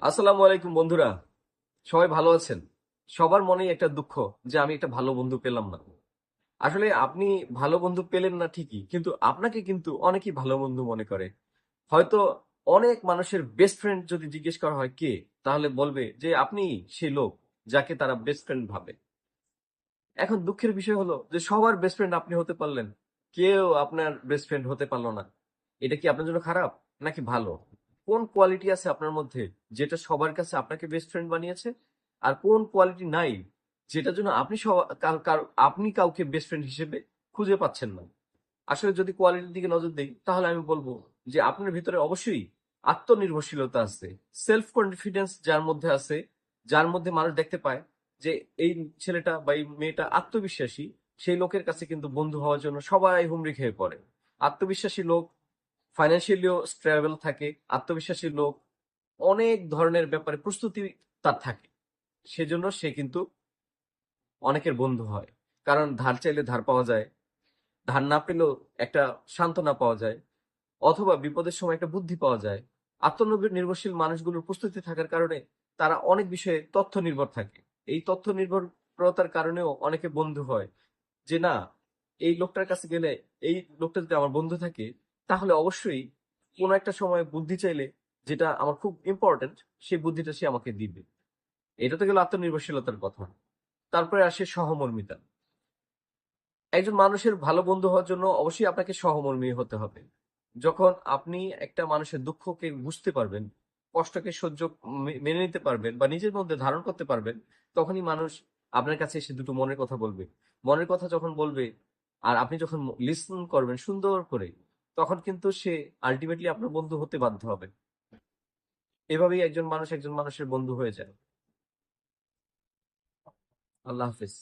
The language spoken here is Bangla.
আসসালামু আলাইকুম বন্ধুরা। সবাই ভালো আছেন? সবার মনেই একটা দুঃখ যে আমি একটা ভালো বন্ধু পেলাম না। আসলে আপনি ভালো বন্ধু পেলেন না ঠিকই, কিন্তু আপনাকে কিন্তু অনেকেই ভালো বন্ধু মনে করে। হয়তো অনেক মানুষের বেস্ট ফ্রেন্ড যদি জিজ্ঞেস করা হয় কে, তাহলে বলবে যে আপনি সেই লোক যাকে তারা বেস্ট ফ্রেন্ড ভাবে। এখন দুঃখের বিষয় হলো যে সবার বেস্ট ফ্রেন্ড আপনি হতে পারলেন, কেউ আপনার বেস্ট ফ্রেন্ড হতে পারলো না। এটা কি আপনার জন্য খারাপ নাকি ভালো? কোন কোয়ালিটি আছে আপনার মধ্যে যেটা সবার কাছে আপনাকে বেস্ট ফ্রেন্ড বানিয়েছে, আর কোন কোয়ালিটি নাই যেটার জন্য আপনি কাউকে বেস্ট ফ্রেন্ড হিসেবে খুঁজে পাচ্ছেন না? আসলে যদি কোয়ালিটির দিকে নজর দেই তাহলে আমি বলবো যে আপনার ভিতরে অবশ্যই আত্মনির্ভরশীলতা আছে, সেলফ কনফিডেন্স যার মধ্যে আছে, যার মধ্যে মানুষ দেখতে পায় যে এই ছেলেটা বা এই মেয়েটা আত্মবিশ্বাসী, সেই লোকের কাছে কিন্তু বন্ধু হওয়ার জন্য সবাই হুমড়ি খেয়ে পড়ে। আত্মবিশ্বাসী লোক ফাইন্যান্সিয়ালিও স্টেবল থাকে, আত্মবিশ্বাসী লোক অনেক ধরনের ব্যাপারে প্রস্তুতি তার থাকে, সেজন্য সে কিন্তু অনেকের বন্ধু হয়। কারণ ধার চাইলে ধার পাওয়া যায়, ধার না পেলেও একটা সান্ত্বনা পাওয়া যায়, অথবা বিপদের সময় একটা বুদ্ধি পাওয়া যায়। আত্মনির্ভরশীল মানুষগুলোর প্রস্তুতি থাকার কারণে তারা অনেক বিষয়ে তথ্য নির্ভর থাকে। এই তথ্য নির্ভরতার কারণেও অনেকে বন্ধু হয়। যে না, এই লোকটার কাছে গেলে, এই লোকটা যদি আমার বন্ধু থাকে, তাহলে অবশ্যই কোনো একটা সময় বুদ্ধি চাইলে, যেটা আমার খুব ইম্পর্টেন্ট, সেই বুদ্ধিটা সে আমাকে দিবে। এটা তো গেল আত্মনির্ভরশীলতার কথা। তারপরে আসে সহমর্মিতা। একজন মানুষের ভালো বন্ধু হওয়ার জন্য অবশ্যই আপনাকে সহমর্মী হতে হবে। যখন আপনি একটা মানুষের দুঃখকে বুঝতে পারবেন, কষ্টকে সহ্য মেনে নিতে পারবেন বা নিজের মধ্যে ধারণ করতে পারবেন, তখনই মানুষ আপনার কাছে এসে দুটো মনের কথা বলবে। মনের কথা যখন বলবে আর আপনি যখন লিসন করবেন সুন্দর করে, তখন কিন্তু সে আলটিমেটলি আপনার বন্ধু হতে বাধ্য হবে। এভাবেই একজন মানুষ একজন মানুষের বন্ধু হয়ে যায়। আল্লাহ হাফেজ।